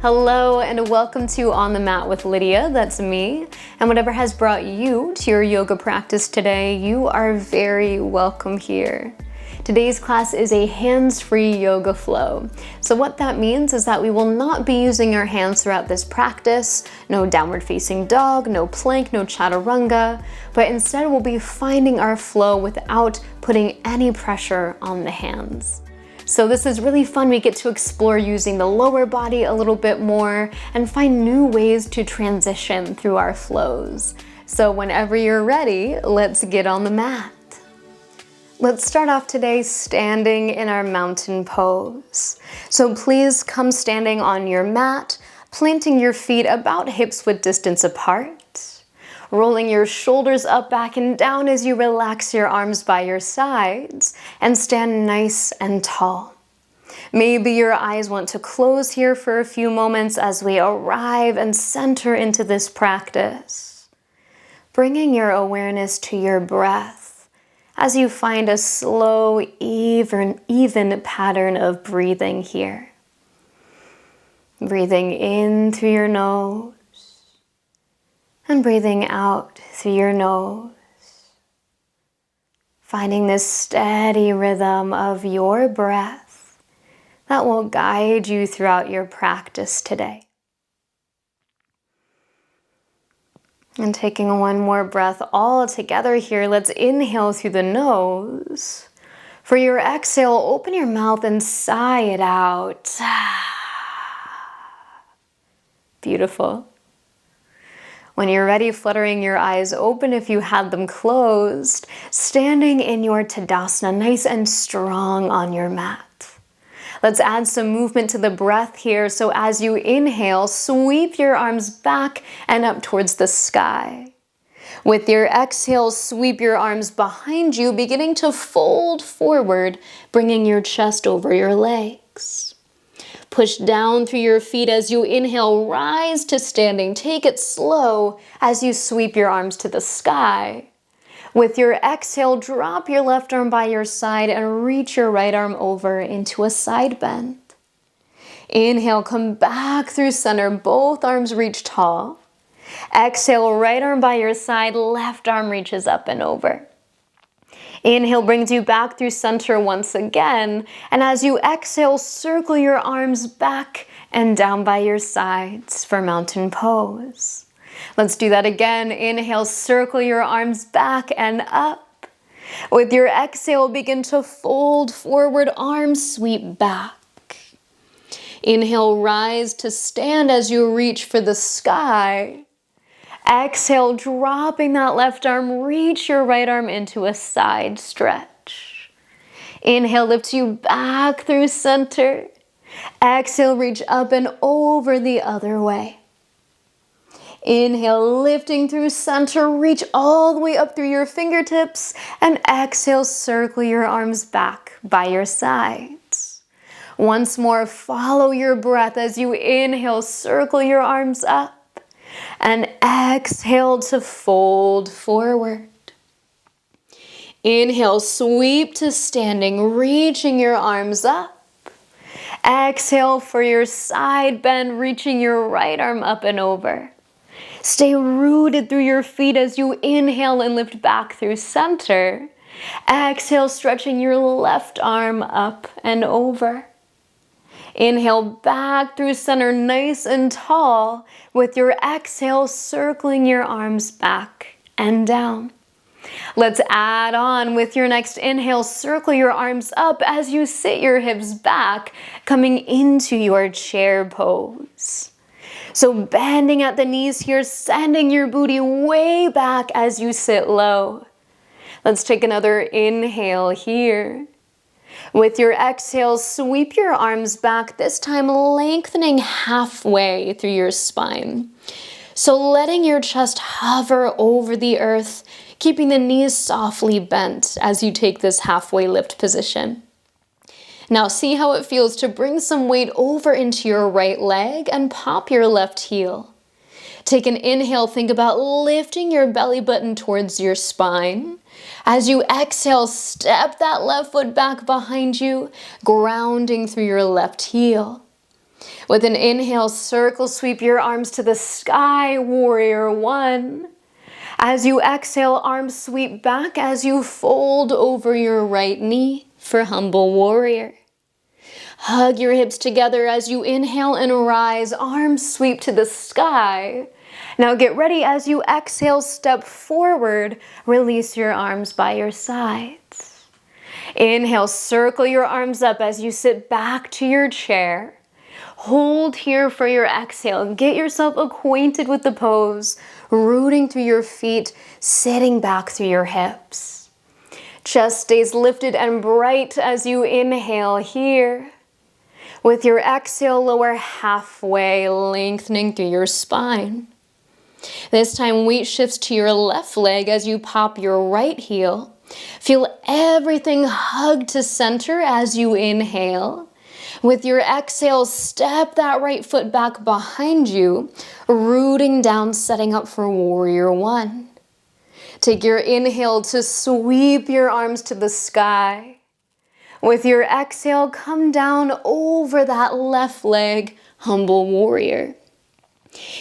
Hello and welcome to On the Mat with Lydia, that's me. And whatever has brought you to your yoga practice today, you are very welcome here. Today's class is a hands-free yoga flow. So what that means is that we will not be using our hands throughout this practice, no downward facing dog, no plank, no chaturanga, but instead we'll be finding our flow without putting any pressure on the hands. So this is really fun. We get to explore using the lower body a little bit more and find new ways to transition through our flows. So whenever you're ready, let's get on the mat. Let's start off today standing in our mountain pose. So please come standing on your mat, planting your feet about hips-width distance apart. Rolling your shoulders up, back, and down as you relax your arms by your sides and stand nice and tall. Maybe your eyes want to close here for a few moments as we arrive and center into this practice. Bringing your awareness to your breath as you find a slow, even pattern of breathing here. Breathing in through your nose. And breathing out through your nose. Finding this steady rhythm of your breath that will guide you throughout your practice today. And taking one more breath all together here, let's inhale through the nose. For your exhale, open your mouth and sigh it out. Beautiful. When you're ready, fluttering your eyes open if you had them closed, standing in your Tadasana, nice and strong on your mat. Let's add some movement to the breath here. So as you inhale, sweep your arms back and up towards the sky. With your exhale, sweep your arms behind you, beginning to fold forward, bringing your chest over your legs. Push down through your feet as you inhale, rise to standing. Take it slow as you sweep your arms to the sky. With your exhale, drop your left arm by your side and reach your right arm over into a side bend. Inhale, come back through center, both arms reach tall. Exhale, right arm by your side, left arm reaches up and over. Inhale brings you back through center once again, and as you exhale, circle your arms back and down by your sides for mountain pose. Let's do that again. Inhale, circle your arms back and up. With your exhale, begin to fold forward, arms sweep back. Inhale, rise to stand as you reach for the sky. Exhale, dropping that left arm, reach your right arm into a side stretch. Inhale, lift you back through center. Exhale, reach up and over the other way. Inhale, lifting through center, reach all the way up through your fingertips, and exhale, circle your arms back by your sides. Once more, follow your breath as you inhale, circle your arms up. And exhale to fold forward. Inhale, sweep to standing, reaching your arms up. Exhale for your side bend, reaching your right arm up and over. Stay rooted through your feet as you inhale and lift back through center. Exhale, stretching your left arm up and over. Inhale back through center, nice and tall. With your exhale, circling your arms back and down. Let's add on with your next inhale, circle your arms up as you sit your hips back, coming into your chair pose. So bending at the knees here, sending your booty way back as you sit low. Let's take another inhale here. With your exhale, sweep your arms back, this time lengthening halfway through your spine. So letting your chest hover over the earth, keeping the knees softly bent as you take this halfway lift position. Now see how it feels to bring some weight over into your right leg and pop your left heel. Take an inhale, think about lifting your belly button towards your spine. As you exhale, step that left foot back behind you, grounding through your left heel. With an inhale, circle sweep your arms to the sky, warrior one. As you exhale, arms sweep back as you fold over your right knee for humble warrior. Hug your hips together as you inhale and rise, arms sweep to the sky. Now get ready as you exhale, step forward, release your arms by your sides. Inhale, circle your arms up as you sit back to your chair. Hold here for your exhale. Get yourself acquainted with the pose, rooting through your feet, sitting back through your hips. Chest stays lifted and bright as you inhale here. With your exhale, lower halfway, lengthening through your spine. This time, weight shifts to your left leg as you pop your right heel. Feel everything hug to center as you inhale. With your exhale, step that right foot back behind you, rooting down, setting up for warrior one. Take your inhale to sweep your arms to the sky. With your exhale, come down over that left leg, humble warrior.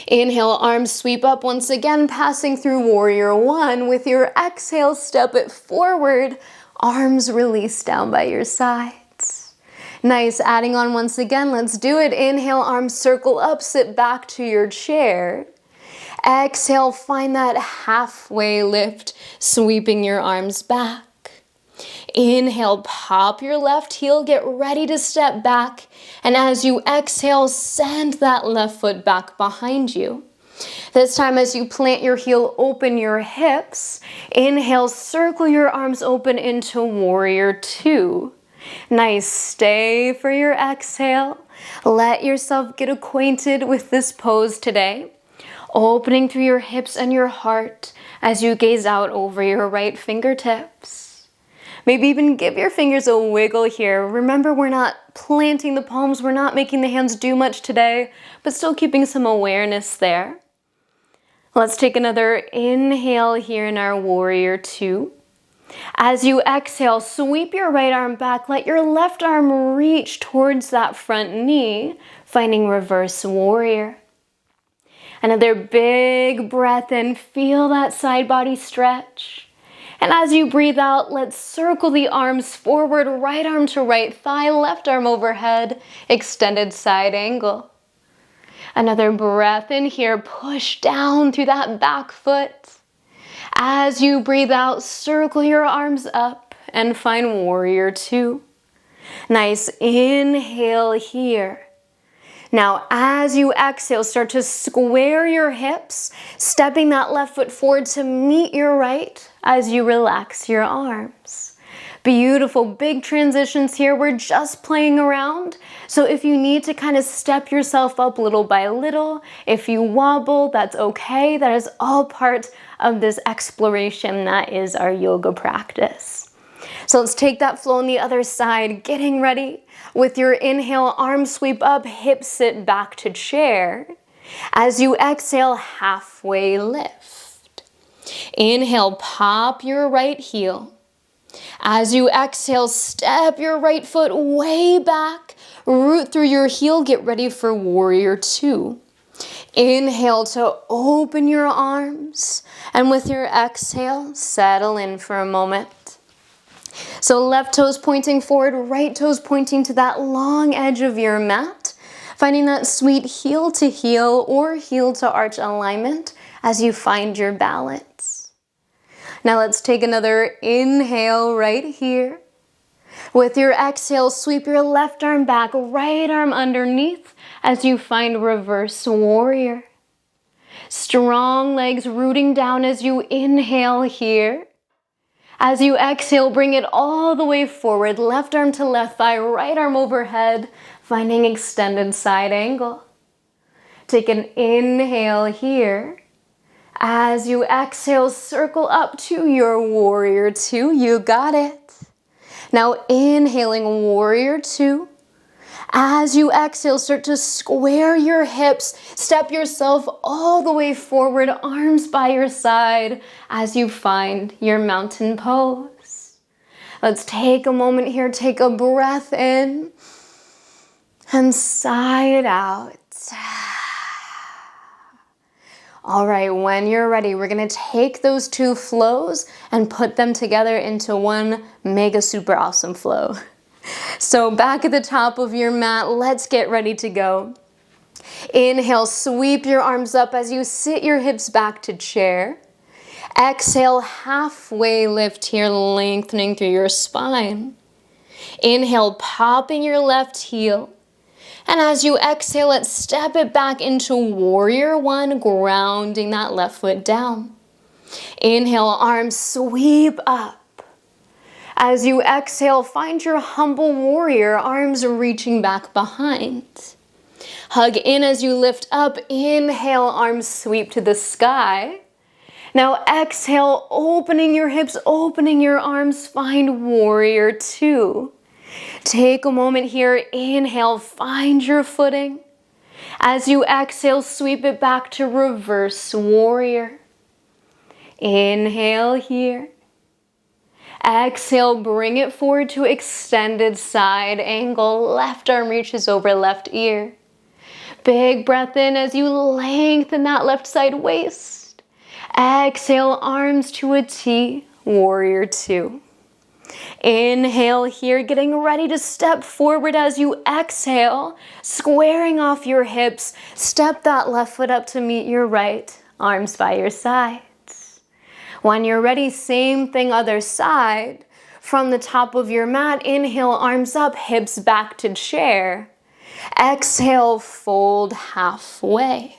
Inhale, arms sweep up once again, passing through warrior one. With your exhale, step it forward, arms release down by your sides. Nice, adding on once again, let's do it. Inhale, arms circle up, sit back to your chair. Exhale, find that halfway lift, sweeping your arms back. Inhale, pop your left heel, get ready to step back. And as you exhale, send that left foot back behind you. This time as you plant your heel, open your hips. Inhale, circle your arms open into warrior two. Nice, stay for your exhale. Let yourself get acquainted with this pose today. Opening through your hips and your heart as you gaze out over your right fingertips. Maybe even give your fingers a wiggle here. Remember, we're not planting the palms, we're not making the hands do much today, but still keeping some awareness there. Let's take another inhale here in our warrior two. As you exhale, sweep your right arm back, let your left arm reach towards that front knee, finding reverse warrior. Another big breath in, feel that side body stretch. And as you breathe out, let's circle the arms forward, right arm to right thigh, left arm overhead, extended side angle. Another breath in here, push down through that back foot. As you breathe out, circle your arms up and find warrior two. Nice, inhale here. Now, as you exhale, start to square your hips, stepping that left foot forward to meet your right as you relax your arms. Beautiful, big transitions here. We're just playing around. So if you need to kind of step yourself up little by little, if you wobble, that's okay. That is all part of this exploration that is our yoga practice. So let's take that flow on the other side, getting ready. With your inhale, arms sweep up, hips sit back to chair. As you exhale, halfway lift. Inhale, pop your right heel. As you exhale, step your right foot way back, root through your heel, get ready for warrior two. Inhale to open your arms, and with your exhale, settle in for a moment. So left toes pointing forward, right toes pointing to that long edge of your mat, finding that sweet heel to heel or heel to arch alignment as you find your balance. Now let's take another inhale right here. With your exhale, sweep your left arm back, right arm underneath as you find reverse warrior. Strong legs rooting down as you inhale here. As you exhale, bring it all the way forward, left arm to left thigh, right arm overhead, finding extended side angle. Take an inhale here. As you exhale, circle up to your warrior two. You got it. Now inhaling warrior two. As you exhale, start to square your hips, step yourself all the way forward, arms by your side as you find your mountain pose. Let's take a moment here, take a breath in And sigh it out. All right, when you're ready, we're gonna take those two flows and put them together into one mega super awesome flow. So back at the top of your mat, let's get ready to go. Inhale, sweep your arms up as you sit your hips back to chair. Exhale, halfway lift here, lengthening through your spine. Inhale, popping your left heel. And as you exhale it, step it back into warrior one, grounding that left foot down. Inhale, arms sweep up. As you exhale, find your humble warrior, arms reaching back behind. Hug in as you lift up. Inhale, arms sweep to the sky. Now exhale, opening your hips, opening your arms, find warrior two. Take a moment here, inhale, find your footing. As you exhale, sweep it back to reverse warrior. Inhale here. Exhale, bring it forward to extended side angle. Left arm reaches over left ear. Big breath in as you lengthen that left side waist. Exhale, arms to a T, warrior two. Inhale here, getting ready to step forward as you exhale, squaring off your hips. Step that left foot up to meet your right, arms by your sides. When you're ready, same thing, other side. From the top of your mat, inhale, arms up, hips back to chair. Exhale, fold halfway.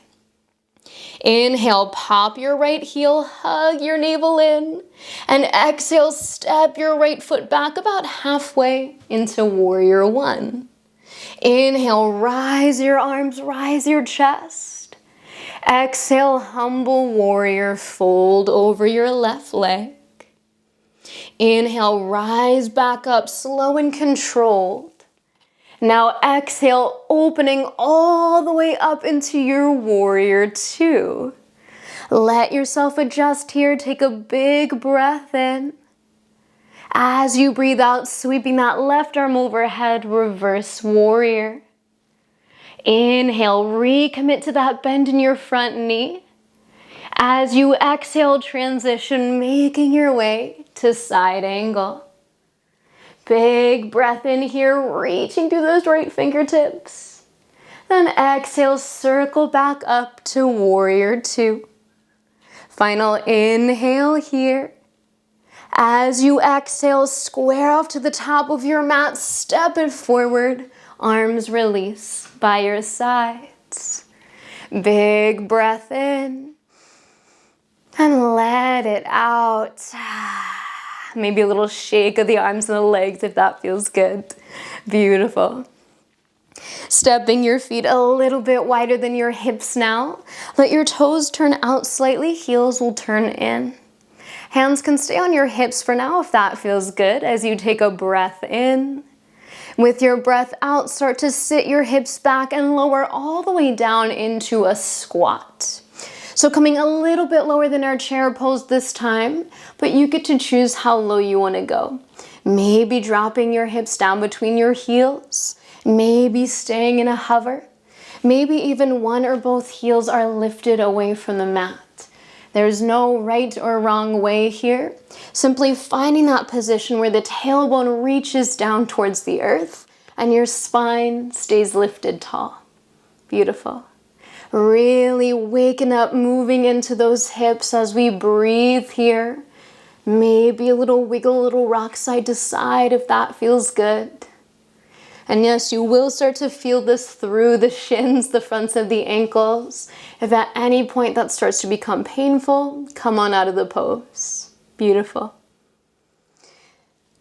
Inhale, pop your right heel, hug your navel in. And exhale, step your right foot back about halfway into warrior one. Inhale, rise your arms, rise your chest. Exhale, humble warrior, fold over your left leg. Inhale, rise back up, slow and controlled. Now exhale, opening all the way up into your warrior two. Let yourself adjust here. Take a big breath in. As you breathe out, sweeping that left arm overhead, reverse warrior. Inhale, recommit to that bend in your front knee. As you exhale, transition, making your way to side angle. Big breath in here, reaching through those right fingertips. Then exhale, circle back up to warrior two. Final inhale here. As you exhale, square off to the top of your mat, step it forward, arms release by your sides. Big breath in and let it out. Maybe a little shake of the arms and the legs if that feels good. Beautiful. Stepping your feet a little bit wider than your hips now. Let your toes turn out slightly, heels will turn in. Hands can stay on your hips for now if that feels good as you take a breath in. With your breath out, start to sit your hips back and lower all the way down into a squat. So coming a little bit lower than our chair pose this time, but you get to choose how low you want to go. Maybe dropping your hips down between your heels, maybe staying in a hover, maybe even one or both heels are lifted away from the mat. There's no right or wrong way here. Simply finding that position where the tailbone reaches down towards the earth and your spine stays lifted tall. Beautiful. Really waking up, moving into those hips as we breathe here. Maybe a little wiggle, a little rock side to side if that feels good. And yes, you will start to feel this through the shins, the fronts of the ankles. If at any point that starts to become painful, come on out of the pose. Beautiful.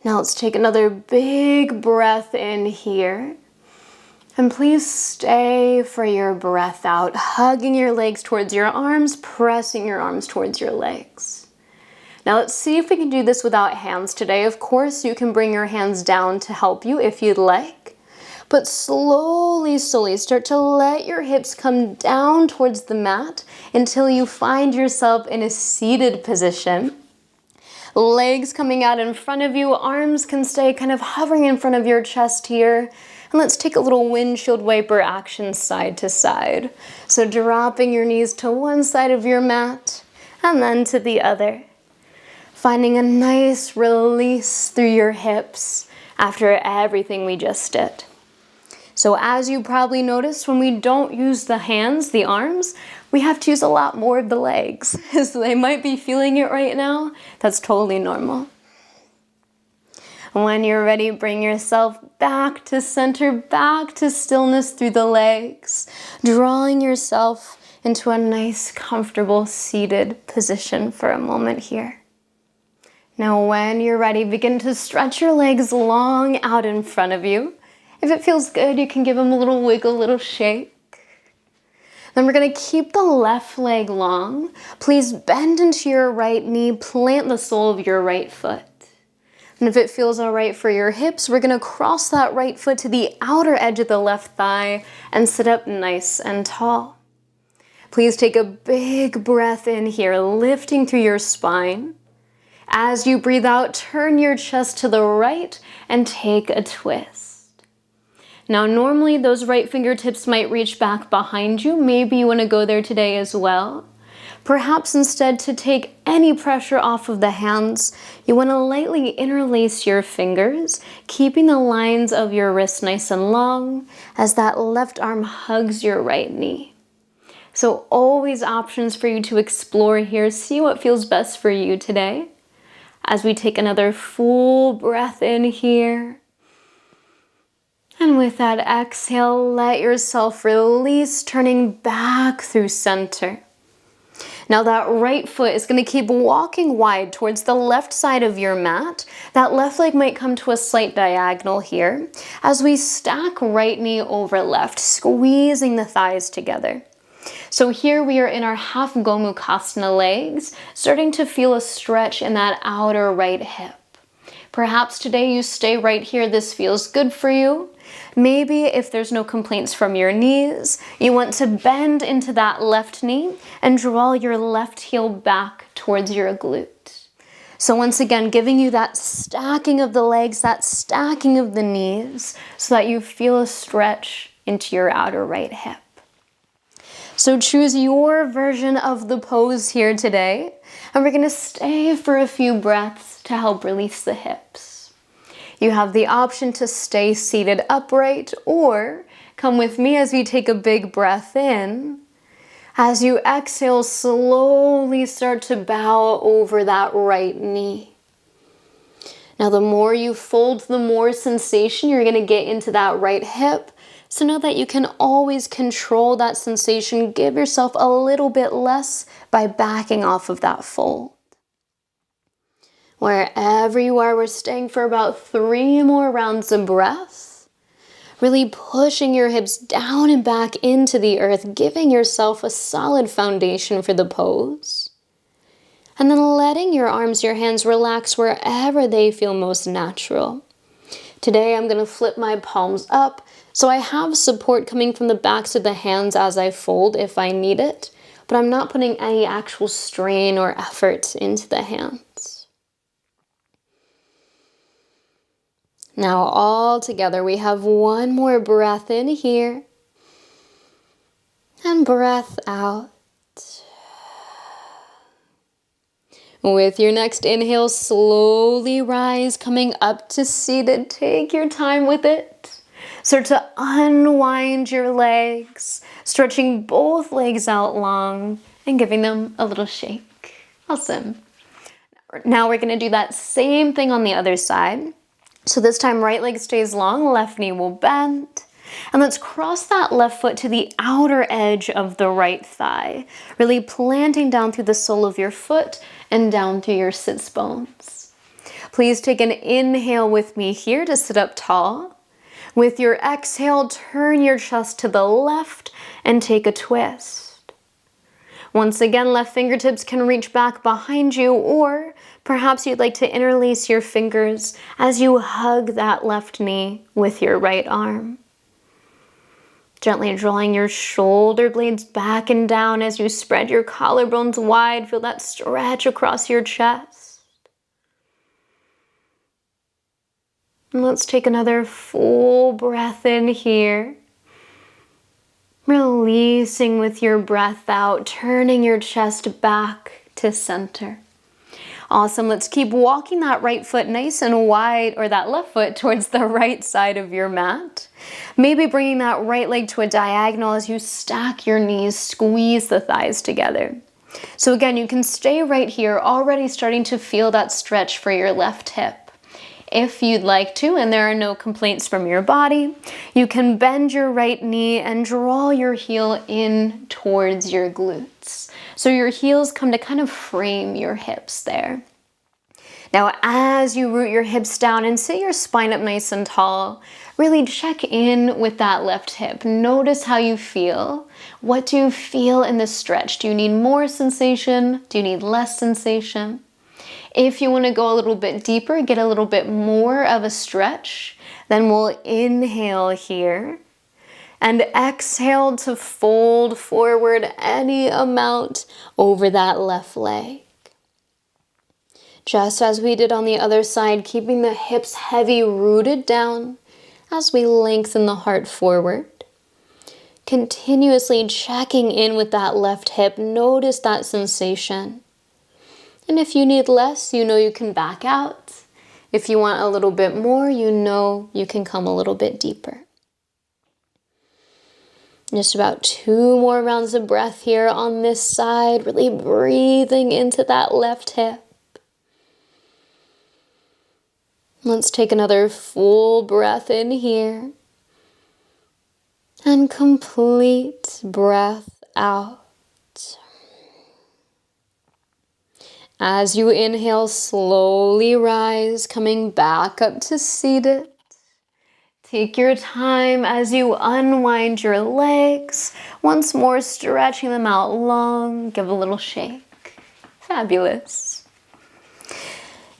Now let's take another big breath in here. And please stay for your breath out, hugging your legs towards your arms, pressing your arms towards your legs. Now let's see if we can do this without hands today. Of course, you can bring your hands down to help you if you'd like. But slowly start to let your hips come down towards the mat until you find yourself in a seated position. Legs coming out in front of you, arms can stay kind of hovering in front of your chest here. And let's take a little windshield wiper action side to side. So dropping your knees to one side of your mat and then to the other. Finding a nice release through your hips after everything we just did. So as you probably noticed, when we don't use the hands, the arms, we have to use a lot more of the legs. So they might be feeling it right now. That's totally normal. When you're ready, bring yourself back to center, back to stillness through the legs, drawing yourself into a nice, comfortable seated position for a moment here. Now, when you're ready, begin to stretch your legs long out in front of you. If it feels good, you can give them a little wiggle, a little shake. Then we're going to keep the left leg long. Please bend into your right knee, plant the sole of your right foot. And if it feels all right for your hips, we're going to cross that right foot to the outer edge of the left thigh and sit up nice and tall. Please take a big breath in here, lifting through your spine. As you breathe out, turn your chest to the right and take a twist. Now, normally those right fingertips might reach back behind you. Maybe you want to go there today as well. Perhaps instead, to take any pressure off of the hands, you want to lightly interlace your fingers, keeping the lines of your wrist nice and long as that left arm hugs your right knee. So always options for you to explore here. See what feels best for you today. As we take another full breath in here. And with that exhale, let yourself release, turning back through center. Now that right foot is going to keep walking wide towards the left side of your mat. That left leg might come to a slight diagonal here as we stack right knee over left, squeezing the thighs together. So here we are in our half Gomukhasana legs, starting to feel a stretch in that outer right hip. Perhaps today you stay right here, this feels good for you. Maybe if there's no complaints from your knees, you want to bend into that left knee and draw your left heel back towards your glute. So once again, giving you that stacking of the legs, that stacking of the knees, so that you feel a stretch into your outer right hip. So choose your version of the pose here today, and we're going to stay for a few breaths to help release the hips. You have the option to stay seated upright, or come with me as we take a big breath in. As you exhale, slowly start to bow over that right knee. Now the more you fold, the more sensation you're going to get into that right hip. So know that you can always control that sensation. Give yourself a little bit less by backing off of that fold. Wherever you are, we're staying for about 3 more rounds of breath. Really pushing your hips down and back into the earth, giving yourself a solid foundation for the pose. And then letting your arms, your hands relax wherever they feel most natural. Today I'm going to flip my palms up, so I have support coming from the backs of the hands as I fold if I need it, but I'm not putting any actual strain or effort into the hands. Now all together we have one more breath in here and breath out. With your next inhale, slowly rise, coming up to seated. Take your time with it. Start to unwind your legs, stretching both legs out long and giving them a little shake. Awesome. Now we're going to do that same thing on the other side. So this time right leg stays long, left knee will bend. And let's cross that left foot to the outer edge of the right thigh, really planting down through the sole of your foot and down through your sits bones. Please take an inhale with me here to sit up tall. With your exhale, turn your chest to the left and take a twist. Once again, left fingertips can reach back behind you, or perhaps you'd like to interlace your fingers as you hug that left knee with your right arm. Gently drawing your shoulder blades back and down as you spread your collarbones wide. Feel that stretch across your chest. And let's take another full breath in here. Releasing with your breath out, turning your chest back to center. Awesome. Let's keep walking that right foot nice and wide, or that left foot towards the right side of your mat. Maybe bringing that right leg to a diagonal as you stack your knees, squeeze the thighs together. So again, you can stay right here, already starting to feel that stretch for your left hip. If you'd like to, and there are no complaints from your body, you can bend your right knee and draw your heel in towards your glutes. So your heels come to kind of frame your hips there. Now, as you root your hips down and sit your spine up nice and tall, really check in with that left hip. Notice how you feel. What do you feel in the stretch? Do you need more sensation? Do you need less sensation? If you want to go a little bit deeper, get a little bit more of a stretch, then we'll inhale here and exhale to fold forward any amount over that left leg. Just as we did on the other side, keeping the hips heavy, rooted down as we lengthen the heart forward. Continuously checking in with that left hip. Notice that sensation. And if you need less, you know you can back out. If you want a little bit more, you know you can come a little bit deeper. Just about 2 more rounds of breath here on this side, really breathing into that left hip. Let's take another full breath in here. And complete breath out. As you inhale, slowly rise, coming back up to seated. Take your time as you unwind your legs. Once more, stretching them out long. Give a little shake. Fabulous.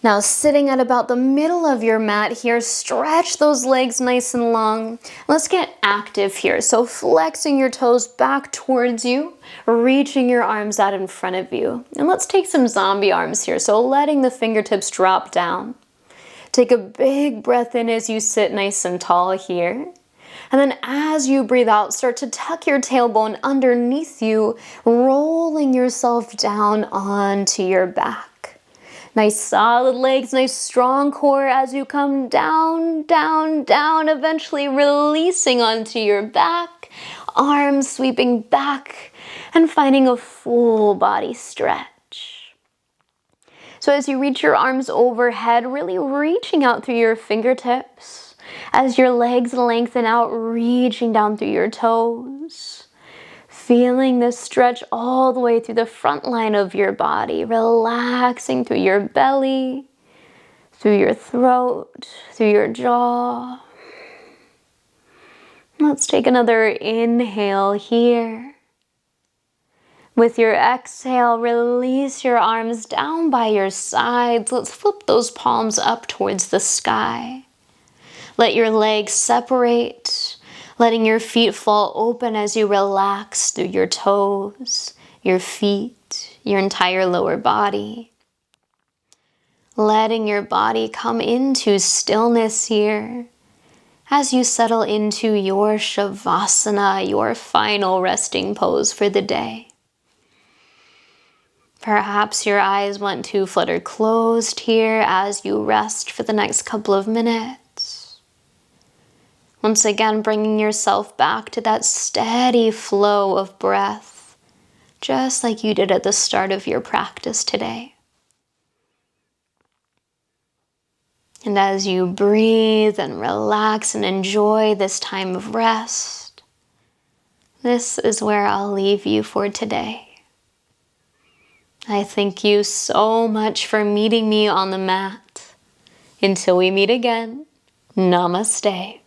Now, sitting at about the middle of your mat here, stretch those legs nice and long. Let's get active here. So flexing your toes back towards you, reaching your arms out in front of you. And let's take some zombie arms here. So letting the fingertips drop down. Take a big breath in as you sit nice and tall here. And then as you breathe out, start to tuck your tailbone underneath you, rolling yourself down onto your back. Nice solid legs, nice strong core as you come down, down, down, eventually releasing onto your back, arms sweeping back, and finding a full body stretch. So as you reach your arms overhead, really reaching out through your fingertips, as your legs lengthen out, reaching down through your toes. Feeling this stretch all the way through the front line of your body, relaxing through your belly, through your throat, through your jaw. Let's take another inhale here. With your exhale, release your arms down by your sides. Let's flip those palms up towards the sky. Let your legs separate. Letting your feet fall open as you relax through your toes, your feet, your entire lower body. Letting your body come into stillness here as you settle into your Shavasana, your final resting pose for the day. Perhaps your eyes want to flutter closed here as you rest for the next couple of minutes. Once again, bringing yourself back to that steady flow of breath, just like you did at the start of your practice today. And as you breathe and relax and enjoy this time of rest, this is where I'll leave you for today. I thank you so much for meeting me on the mat. Until we meet again, namaste.